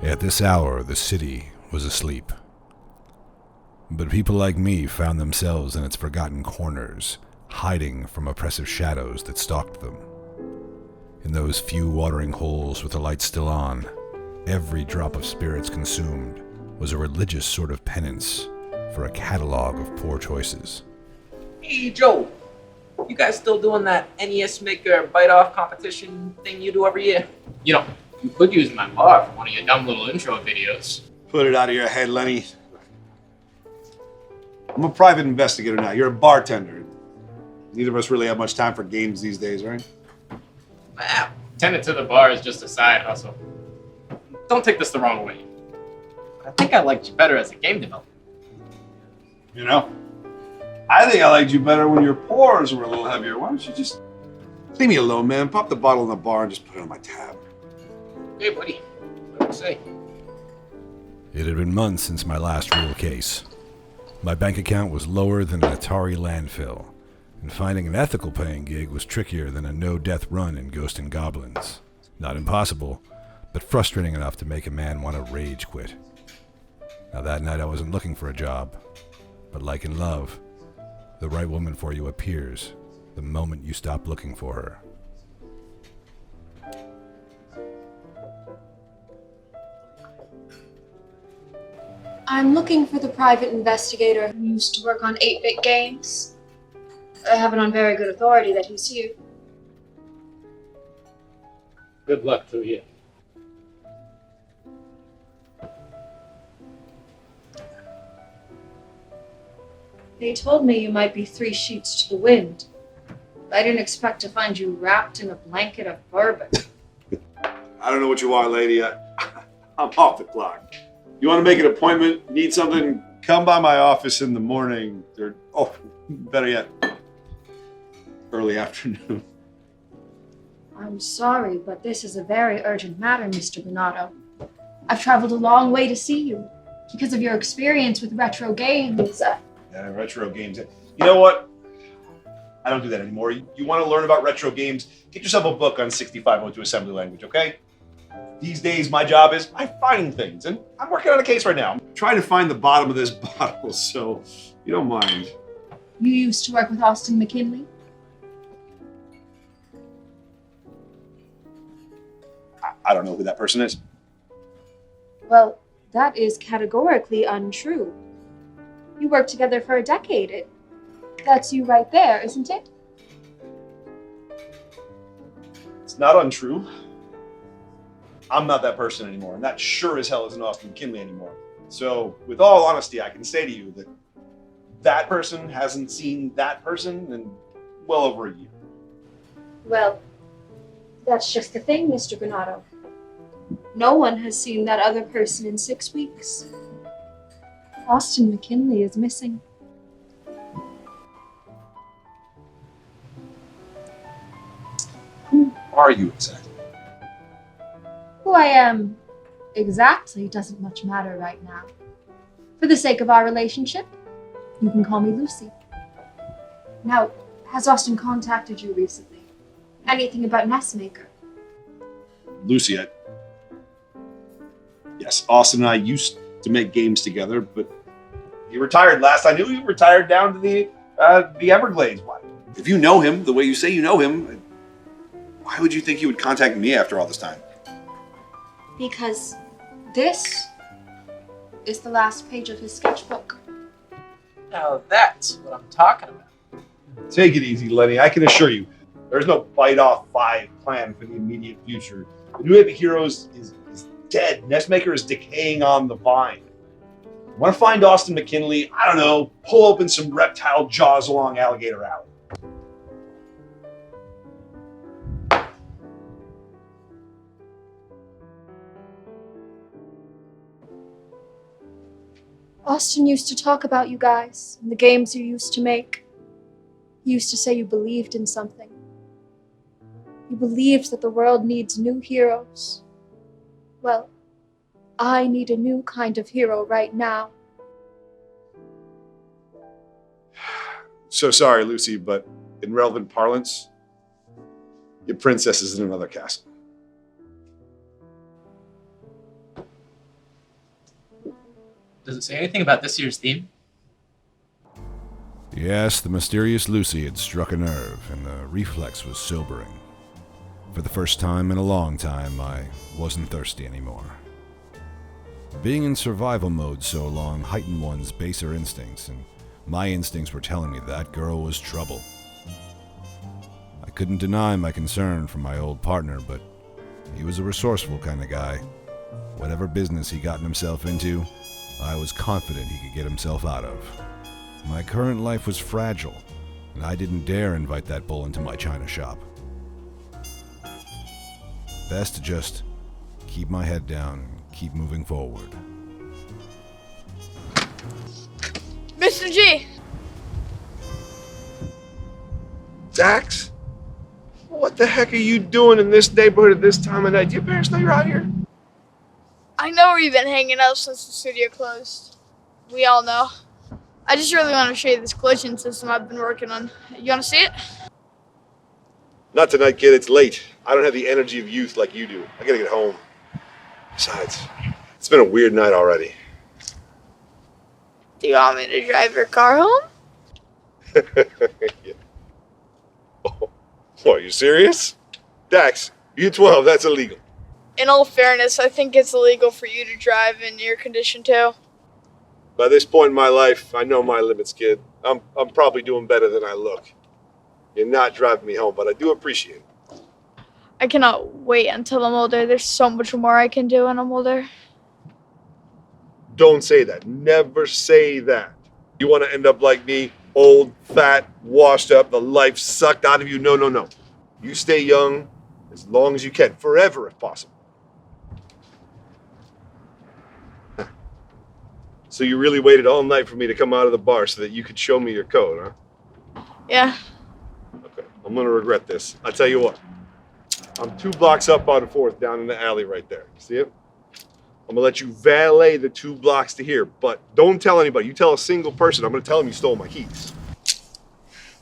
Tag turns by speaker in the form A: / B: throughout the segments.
A: At this hour, the city was asleep. But people like me found themselves in its forgotten corners, hiding from oppressive shadows that stalked them. In those few watering holes with the lights still on, every drop of spirits consumed was a religious sort of penance for a catalog of poor choices.
B: Hey, Joe, you guys still doing that NES Maker bite-off competition thing you do every year?
C: You know, you could use my bar for one of your dumb little intro videos.
D: Put it out of your head, Lenny. I'm a private investigator now. You're a bartender. Neither of us really have much time for games these days, right?
B: Wow.
C: Attendant to the bar is just a side hustle. Don't take this the wrong way. I think I liked you better as a game developer.
D: You know, I think I liked you better when your pores were a little heavier. Why don't you just leave me alone, man? Pop the bottle in the bar and just put it on my tab.
C: Hey, buddy. What do you say?
A: It had been months since my last real case. My bank account was lower than an Atari landfill, and finding an ethical paying gig was trickier than a no-death run in Ghost and Goblins. Not impossible, but frustrating enough to make a man want to rage quit. Now that night I wasn't looking for a job, but like in love, the right woman for you appears the moment you stop looking for her.
E: I'm looking for the private investigator who used to work on 8-bit games. I have it on very good authority that he's here.
C: Good luck to you.
E: They told me you might be 3 sheets to the wind. I didn't expect to find you wrapped in a blanket of bourbon.
D: I don't know what you want, lady. I'm off the clock. You want to make an appointment, need something, come by my office in the morning. Or, better yet, early afternoon.
E: I'm sorry, but this is a very urgent matter, Mr. Bernardo. I've traveled a long way to see you because of your experience with retro games.
D: Yeah, retro games. You know what? I don't do that anymore. You want to learn about retro games? Get yourself a book on 6502 assembly language, okay? These days, my job is I find things, and I'm working on a case right now. I'm trying to find the bottom of this bottle, so you don't mind.
E: You used to work with Austin McKinley?
D: I don't know who that person is.
E: Well, that is categorically untrue. You worked together for a decade. That's you right there, isn't it?
D: It's not untrue. I'm not that person anymore, and that sure as hell isn't Austin McKinley anymore. So, with all honesty, I can say to you that that person hasn't seen that person in well over a year.
E: Well, that's just the thing, Mr. Bernardo. No one has seen that other person in 6 weeks. Austin McKinley is missing.
D: Who are you exactly?
E: Who I am exactly doesn't much matter right now. For the sake of our relationship, you can call me Lucy. Now, has Austin contacted you recently? Anything about Nestmaker?
D: Lucy, yes, Austin and I used to make games together, but he retired last I knew. He retired down to the Everglades. Why? If you know him the way you say you know him, why would you think he would contact me after all this time?
E: Because this is the last page of his sketchbook.
B: Now that's what I'm talking about.
D: Take it easy, Lenny. I can assure you, there's no Byte off 5 plan for the immediate future. The New Epic Heroes is dead. Nestmaker is decaying on the vine. Want to find Austin McKinley? I don't know. Pull open some reptile jaws along Alligator Alley.
E: Austin used to talk about you guys and the games you used to make. He used to say you believed in something. You believed that the world needs new heroes. Well, I need a new kind of hero right now.
D: So sorry, Lucy, but in relevant parlance, your princess is in another castle.
C: Does it say anything about this year's theme?
A: Yes, the mysterious Lucy had struck a nerve, and the reflex was sobering. For the first time in a long time, I wasn't thirsty anymore. Being in survival mode so long heightened one's baser instincts, and my instincts were telling me that girl was trouble. I couldn't deny my concern for my old partner, but he was a resourceful kind of guy. Whatever business he gotten himself into, I was confident he could get himself out of. My current life was fragile, and I didn't dare invite that bull into my china shop. Best to just keep my head down and keep moving forward.
F: Mr. G!
D: Dax? What the heck are you doing in this neighborhood at this time of night? Do your parents know you're out here?
F: I know where you've been hanging out since the studio closed. We all know. I just really want to show you this glitching system I've been working on. You want to see it?
D: Not tonight, kid. It's late. I don't have the energy of youth like you do. I gotta get home. Besides, it's been a weird night already.
F: Do you want me to drive your car home?
D: Yeah. Oh, what, are you serious? Dax, you're 12. That's illegal.
F: In all fairness, I think it's illegal for you to drive in your condition too.
D: By this point in my life, I know my limits, kid. I'm probably doing better than I look. You're not driving me home, but I do appreciate it.
F: I cannot wait until I'm older. There's so much more I can do when I'm older.
D: Don't say that. Never say that. You want to end up like me, old, fat, washed up, the life sucked out of you? No, no, no. You stay young as long as you can, forever if possible. So you really waited all night for me to come out of the bar so that you could show me your code, huh?
F: Yeah.
D: Okay, I'm gonna regret this. I'll tell you what. I'm 2 blocks up on 4th down in the alley right there. See it? I'm gonna let you valet the 2 blocks to here, but don't tell anybody. You tell a single person, I'm gonna tell them you stole my keys.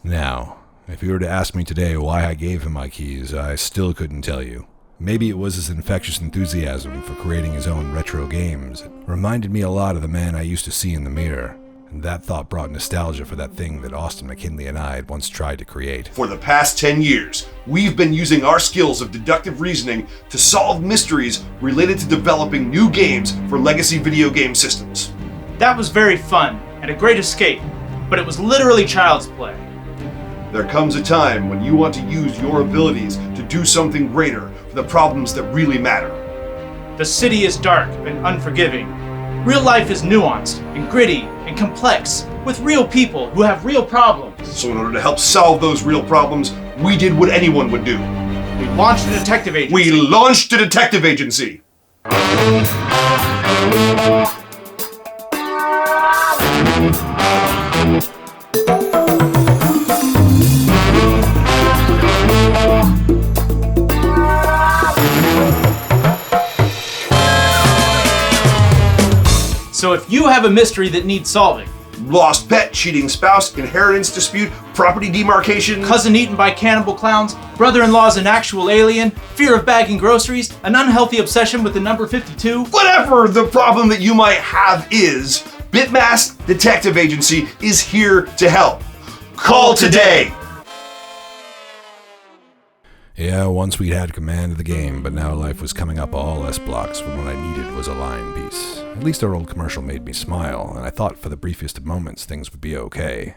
A: Now, if you were to ask me today why I gave him my keys, I still couldn't tell you. Maybe it was his infectious enthusiasm for creating his own retro games. It reminded me a lot of the man I used to see in the mirror, and that thought brought nostalgia for that thing that Austin McKinley and I had once tried to create.
D: For the past 10 years, we've been using our skills of deductive reasoning to solve mysteries related to developing new games for legacy video game systems.
G: That was very fun and a great escape, but it was literally child's play.
D: There comes a time when you want to use your abilities to do something greater for the problems that really matter.
G: The city is dark and unforgiving. Real life is nuanced and gritty and complex, with real people who have real problems.
D: So in order to help solve those real problems, we did what anyone would do.
G: We launched a detective agency.
D: We launched a detective agency.
G: So if you have a mystery that needs solving,
D: Lost pet, cheating spouse, inheritance dispute, property demarcation,
G: cousin eaten by cannibal clowns, brother-in-law's an actual alien, fear of bagging groceries, an unhealthy obsession with the number 52,
D: whatever the problem that you might have is, Bitmask Detective Agency is here to help. Call today.
A: Yeah, once we'd had command of the game, but now life was coming up all S blocks when what I needed was a line piece. At least our old commercial made me smile, and I thought for the briefest of moments things would be okay.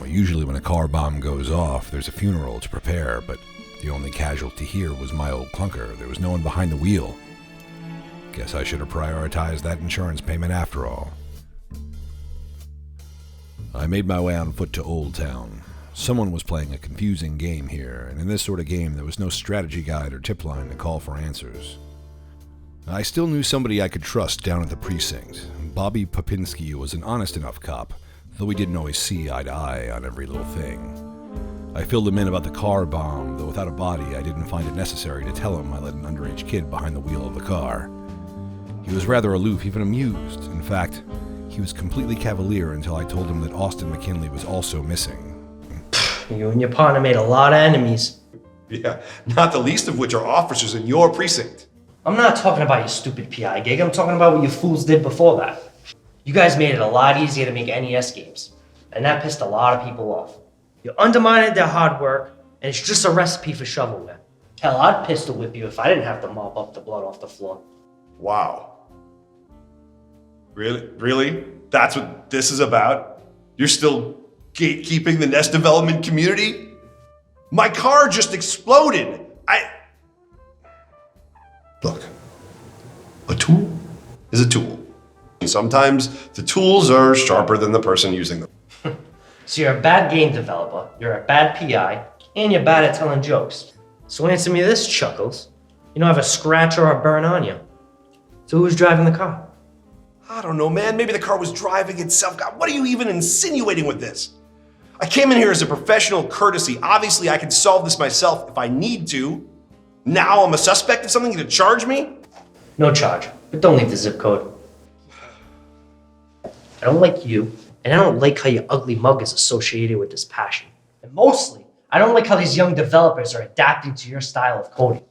A: Usually when a car bomb goes off, there's a funeral to prepare, but the only casualty here was my old clunker. There was no one behind the wheel. Guess I should have prioritized that insurance payment after all. I made my way on foot to Old Town. Someone was playing a confusing game here, and in this sort of game there was no strategy guide or tip line to call for answers. I still knew somebody I could trust down at the precinct. Bobby Popinski was an honest enough cop, though we didn't always see eye to eye on every little thing. I filled him in about the car bomb, though without a body I didn't find it necessary to tell him I let an underage kid behind the wheel of the car. He was rather aloof, even amused. In fact, he was completely cavalier until I told him that Austin McKinley was also missing.
H: You and your partner made a lot of enemies.
D: Yeah, not the least of which are officers in your precinct.
H: I'm not talking about your stupid PI gig. I'm talking about what you fools did before that. You guys made it a lot easier to make NES games, and that pissed a lot of people off. You undermined their hard work, and it's just a recipe for shovelware. Hell, I'd pistol whip you if I didn't have to mop up the blood off the floor.
D: Wow. Really? Really? That's what this is about? You're still gatekeeping the NES development community? My car just exploded. Look, a tool is a tool. And sometimes the tools are sharper than the person using them.
H: So you're a bad game developer, you're a bad PI, and you're bad at telling jokes. So answer me this, Chuckles. You don't have a scratch or a burn on you. So who's driving the car?
D: I don't know, man. Maybe the car was driving itself. God, what are you even insinuating with this? I came in here as a professional courtesy. Obviously, I can solve this myself if I need to. Now I'm a suspect of something to charge me?
H: No charge, but don't leave the zip code. I don't like you, and I don't like how your ugly mug is associated with this passion. And mostly, I don't like how these young developers are adapting to your style of coding.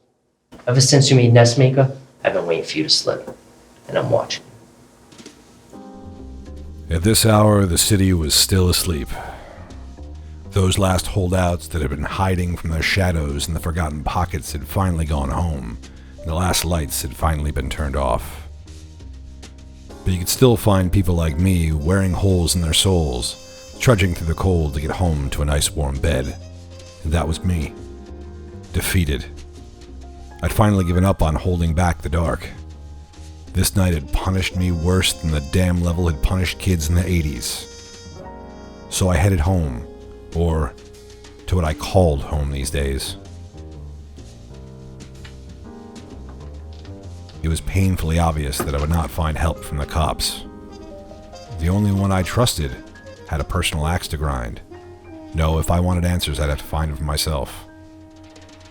H: Ever since you made Nestmaker, I've been waiting for you to slip, and I'm watching.
A: At this hour, the city was still asleep. Those last holdouts that had been hiding from the shadows in the forgotten pockets had finally gone home, and the last lights had finally been turned off. But you could still find people like me wearing holes in their souls, trudging through the cold to get home to a nice warm bed. And that was me. Defeated. I'd finally given up on holding back the dark. This night had punished me worse than the damn level had punished kids in the 80s. So I headed home, or to what I called home these days. It was painfully obvious that I would not find help from the cops. The only one I trusted had a personal axe to grind. No, if I wanted answers, I'd have to find them for myself.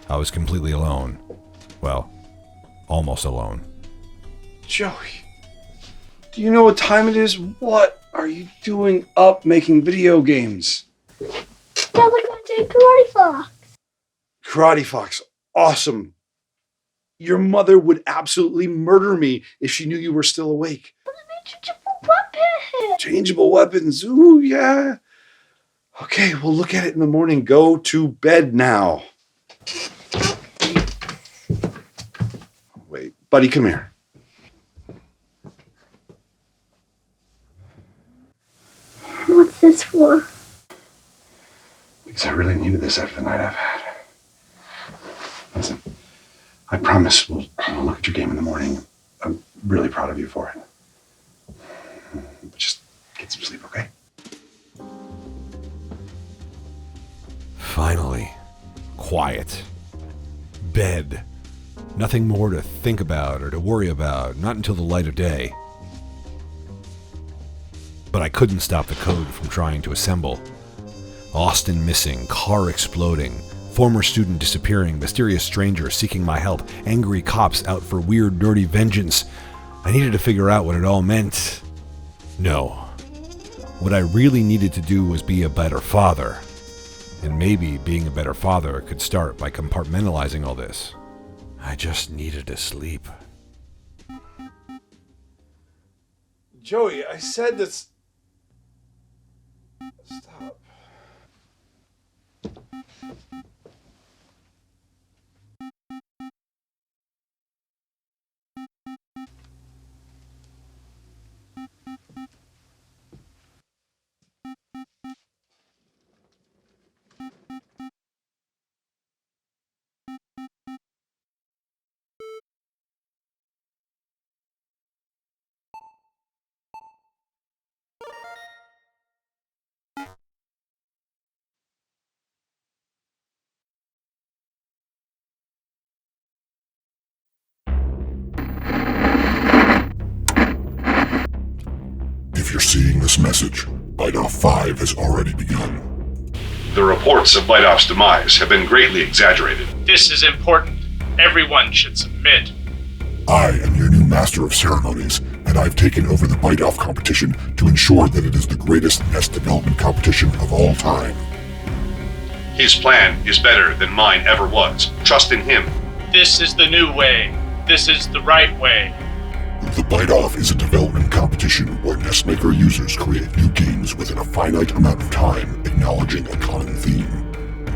A: I was completely alone. Well, almost alone.
I: Joey, do you know what time it is? What are you doing up making video games?
J: Yeah, look, I'm doing Karate Fox.
I: Karate Fox, awesome. Your mother would absolutely murder me if she knew you were still awake.
J: But I made changeable weapons.
I: Changeable weapons, ooh, yeah. Okay, we'll look at it in the morning. Go to bed now. Wait, buddy, come here.
J: What's this for?
I: Because I really needed this after the night I've had. Listen, I promise we'll look at your game in the morning. I'm really proud of you for it. But just get some sleep, okay?
A: Finally. Quiet. Bed. Nothing more to think about or to worry about, not until the light of day. But I couldn't stop the code from trying to assemble. Austin missing, car exploding, former student disappearing, mysterious stranger seeking my help, angry cops out for weird, dirty vengeance. I needed to figure out what it all meant. No. What I really needed to do was be a better father. And maybe being a better father could start by compartmentalizing all this. I just needed to sleep.
I: Joey, I said this. Stop.
K: If you're seeing this message, Byte 5 has already begun.
L: The reports of Byte's demise have been greatly exaggerated.
G: This is important. Everyone should submit.
K: I am your new master of ceremonies, and I've taken over the Byte Off competition to ensure that it is the greatest NES development competition of all time.
L: His plan is better than mine ever was. Trust in him.
G: This is the new way. This is the right way.
K: The Byte Off is a development competition where NES Maker users create new games within a finite amount of time, acknowledging a common theme.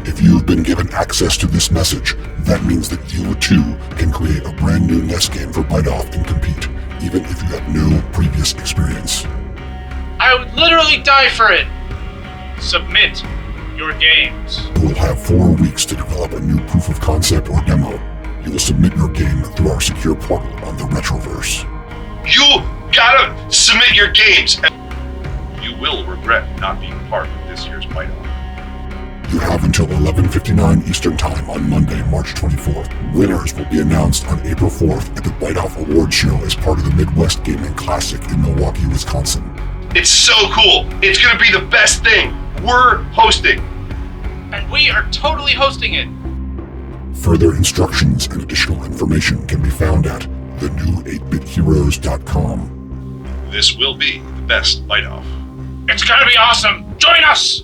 K: If you've been given access to this message, that means that you too can create a brand new NES game for Byte Off and compete, even if you have no previous experience.
G: I would literally die for it. Submit your games.
K: You will have 4 weeks to develop a new proof of concept or demo. You will submit your game through our secure portal on the Retroverse.
L: You gotta submit your games. You will regret not being part of this year's Byte Off.
K: You have until 11:59 Eastern Time on Monday, March 24th. Winners will be announced on April 4th at the Byte Off Awards Show as part of the Midwest Gaming Classic in Milwaukee, Wisconsin.
L: It's so cool. It's gonna be the best thing. We're hosting.
G: And we are totally hosting it.
K: Further instructions and additional information can be found at thenew8bitheroes.com.
L: This will be the best Byte Off.
G: It's gonna be awesome. Join us.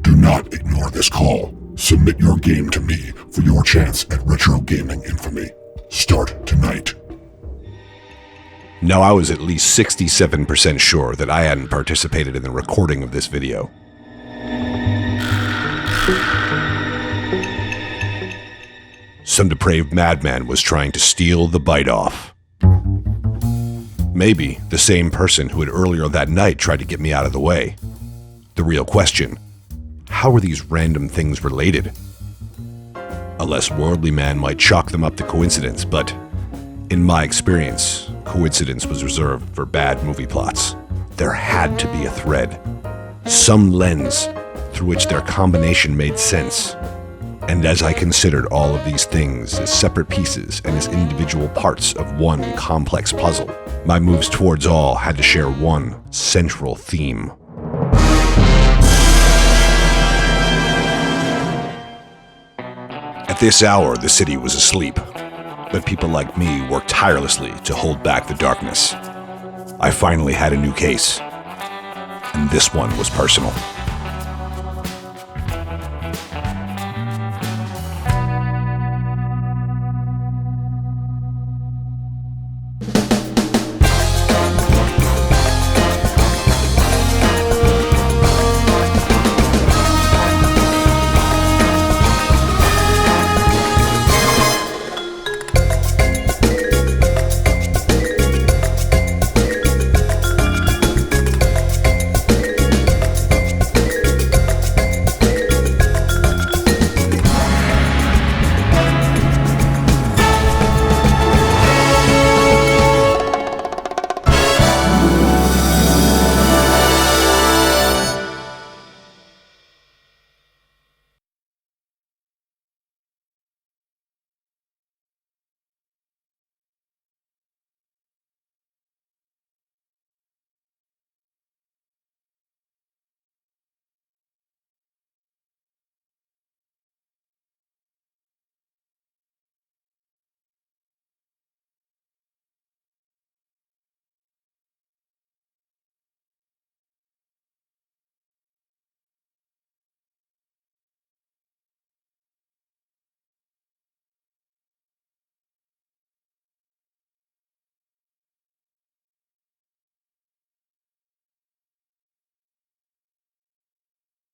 K: Do not ignore this call. Submit your game to me for your chance at retro gaming infamy. Start tonight.
A: Now I was at least 67% sure that I hadn't participated in the recording of this video. Some depraved madman was trying to steal the Byte Off. Maybe the same person who had earlier that night tried to get me out of the way. The real question: how are these random things related? A less worldly man might chalk them up to coincidence, but in my experience, coincidence was reserved for bad movie plots. There had to be a thread, some lens through which their combination made sense. And as I considered all of these things as separate pieces and as individual parts of one complex puzzle, my moves towards all had to share one central theme. At this hour, the city was asleep, but people like me worked tirelessly to hold back the darkness. I finally had a new case, and this one was personal.